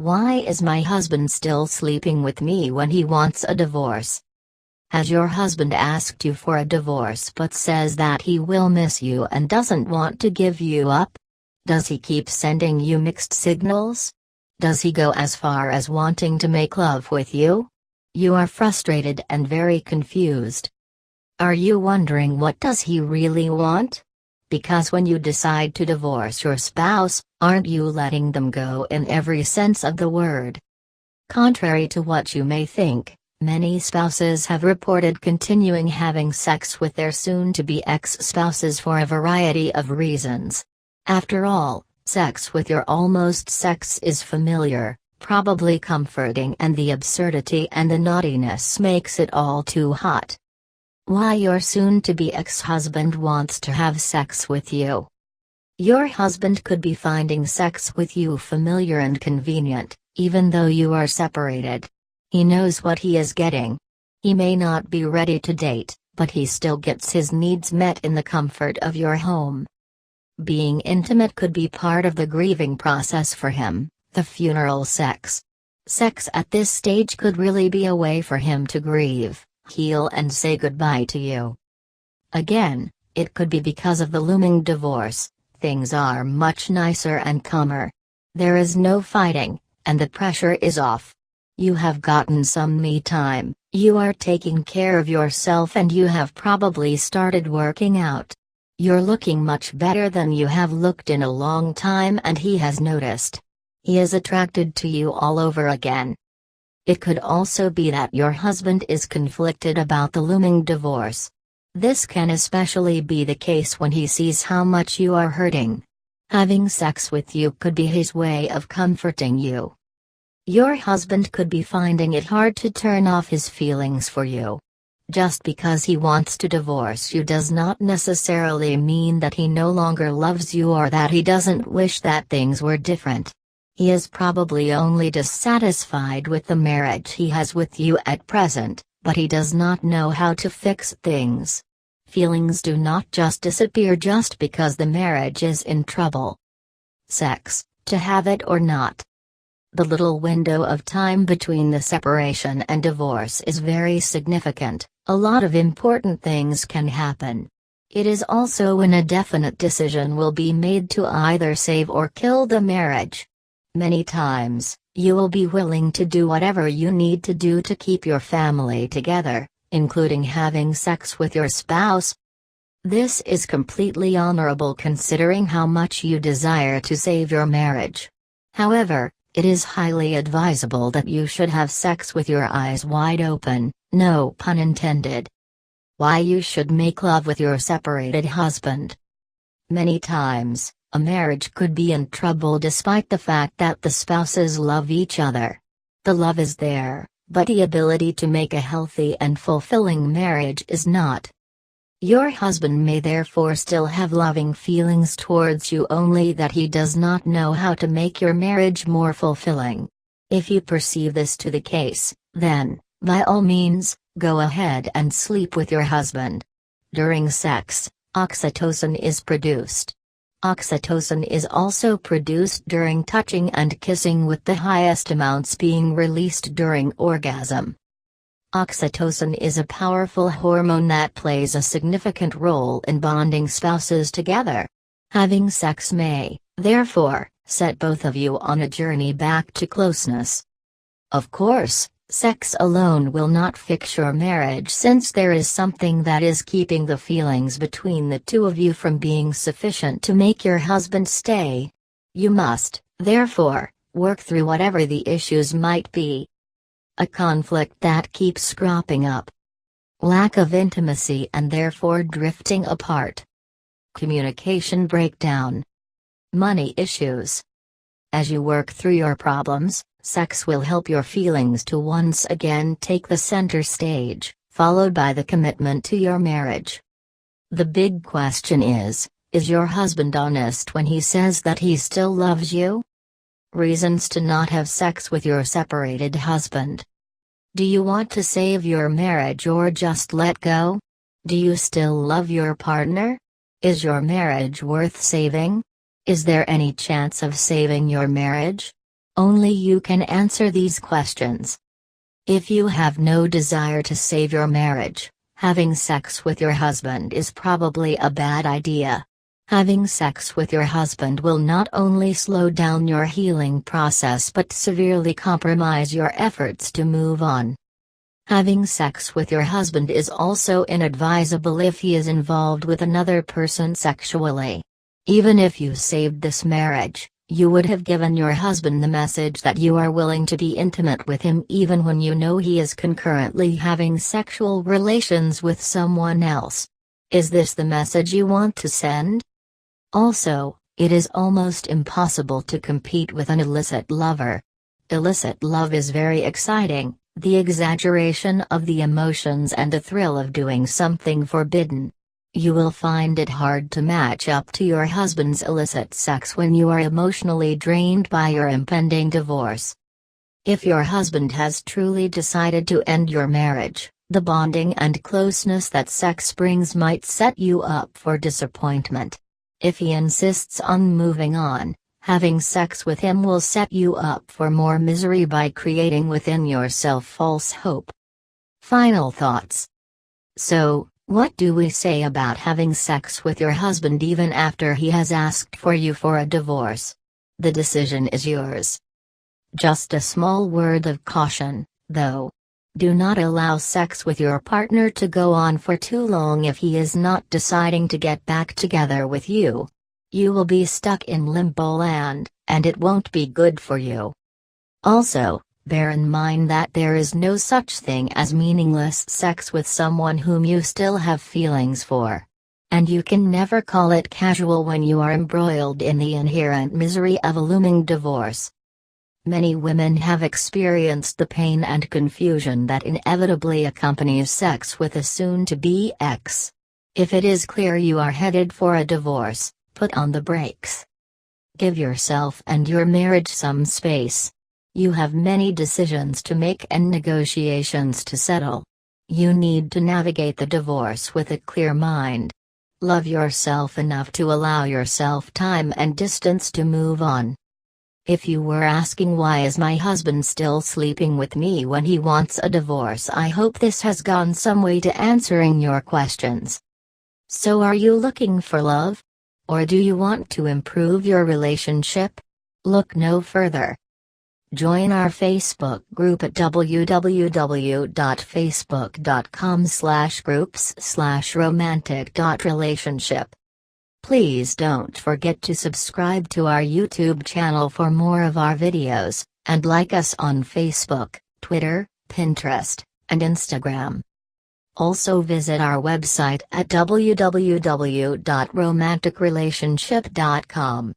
Why is my husband still sleeping with me when he wants a divorce? Has your husband asked you for a divorce but says that he will miss you and doesn't want to give you up? Does he keep sending you mixed signals? Does he go as far as wanting to make love with you? You are frustrated and very confused. Are you wondering what does he really want? Because when you decide to divorce your spouse, aren't you letting them go in every sense of the word? Contrary to what you may think, many spouses have reported continuing having sex with their soon-to-be ex-spouses for a variety of reasons. After all, sex with your almost sex is familiar, probably comforting, and the absurdity and the naughtiness makes it all too hot. Why your soon-to-be ex-husband wants to have sex with you. Your husband could be finding sex with you familiar and convenient, even though you are separated. He knows what he is getting. He may not be ready to date, but he still gets his needs met in the comfort of your home. Being intimate could be part of the grieving process for him, the funeral sex. Sex at this stage could really be a way for him to grieve, heal, and say goodbye to you. Again, it could be because of the looming divorce. Things are much nicer and calmer. There is no fighting, and the pressure is off. You have gotten some me time, you are taking care of yourself, and you have probably started working out. You're looking much better than you have looked in a long time, and he has noticed. He is attracted to you all over again. It could also be that your husband is conflicted about the looming divorce. This can especially be the case when he sees how much you are hurting. Having sex with you could be his way of comforting you. Your husband could be finding it hard to turn off his feelings for you. Just because he wants to divorce you does not necessarily mean that he no longer loves you or that he doesn't wish that things were different. He is probably only dissatisfied with the marriage he has with you at present, but he does not know how to fix things. Feelings do not just disappear just because the marriage is in trouble. Sex, to have it or not. The little window of time between the separation and divorce is very significant. A lot of important things can happen. It is also when a definite decision will be made to either save or kill the marriage. Many times, you will be willing to do whatever you need to do to keep your family together, including having sex with your spouse. This is completely honorable considering how much you desire to save your marriage. However, it is highly advisable that you should have sex with your eyes wide open, no pun intended. Why you should make love with your separated husband. Many times, a marriage could be in trouble despite the fact that the spouses love each other. The love is there, but the ability to make a healthy and fulfilling marriage is not. Your husband may therefore still have loving feelings towards you, only that he does not know how to make your marriage more fulfilling. If you perceive this to the case, then, by all means, go ahead and sleep with your husband. During sex, oxytocin is produced. Oxytocin is also produced during touching and kissing, with the highest amounts being released during orgasm. Oxytocin is a powerful hormone that plays a significant role in bonding spouses together. Having sex may, therefore, set both of you on a journey back to closeness. Of course, sex alone will not fix your marriage, since there is something that is keeping the feelings between the two of you from being sufficient to make your husband stay. You must, therefore, work through whatever the issues might be. A conflict that keeps cropping up. Lack of intimacy and therefore drifting apart. Communication breakdown. Money issues. As you work through your problems, sex will help your feelings to once again take the center stage, followed by the commitment to your marriage. The big question is your husband honest when he says that he still loves you? Reasons to not have sex with your separated husband. Do you want to save your marriage or just let go? Do you still love your partner? Is your marriage worth saving? Is there any chance of saving your marriage? Only you can answer these questions. If you have no desire to save your marriage, having sex with your husband is probably a bad idea. Having sex with your husband will not only slow down your healing process but severely compromise your efforts to move on. Having sex with your husband is also inadvisable if he is involved with another person sexually. Even if you saved this marriage, you would have given your husband the message that you are willing to be intimate with him even when you know he is concurrently having sexual relations with someone else. Is this the message you want to send? Also, it is almost impossible to compete with an illicit lover. Illicit love is very exciting, the exaggeration of the emotions and the thrill of doing something forbidden. You will find it hard to match up to your husband's illicit sex when you are emotionally drained by your impending divorce. If your husband has truly decided to end your marriage, the bonding and closeness that sex brings might set you up for disappointment. If he insists on moving on, having sex with him will set you up for more misery by creating within yourself false hope. Final thoughts. So, what do we say about having sex with your husband even after he has asked for you for a divorce? The decision is yours. Just a small word of caution, though. Do not allow sex with your partner to go on for too long if he is not deciding to get back together with you. You will be stuck in limbo land, and it won't be good for you. Also, bear in mind that there is no such thing as meaningless sex with someone whom you still have feelings for. And you can never call it casual when you are embroiled in the inherent misery of a looming divorce. Many women have experienced the pain and confusion that inevitably accompanies sex with a soon-to-be ex. If it is clear you are headed for a divorce, put on the brakes. Give yourself and your marriage some space. You have many decisions to make and negotiations to settle. You need to navigate the divorce with a clear mind. Love yourself enough to allow yourself time and distance to move on. If you were asking why is my husband still sleeping with me when he wants a divorce, I hope this has gone some way to answering your questions. So are you looking for love? Or do you want to improve your relationship? Look no further. Join our Facebook group at www.facebook.com/groups/romantic.relationship. Please don't forget to subscribe to our YouTube channel for more of our videos, and like us on Facebook, Twitter, Pinterest, and Instagram. Also visit our website at www.romanticrelationship.com.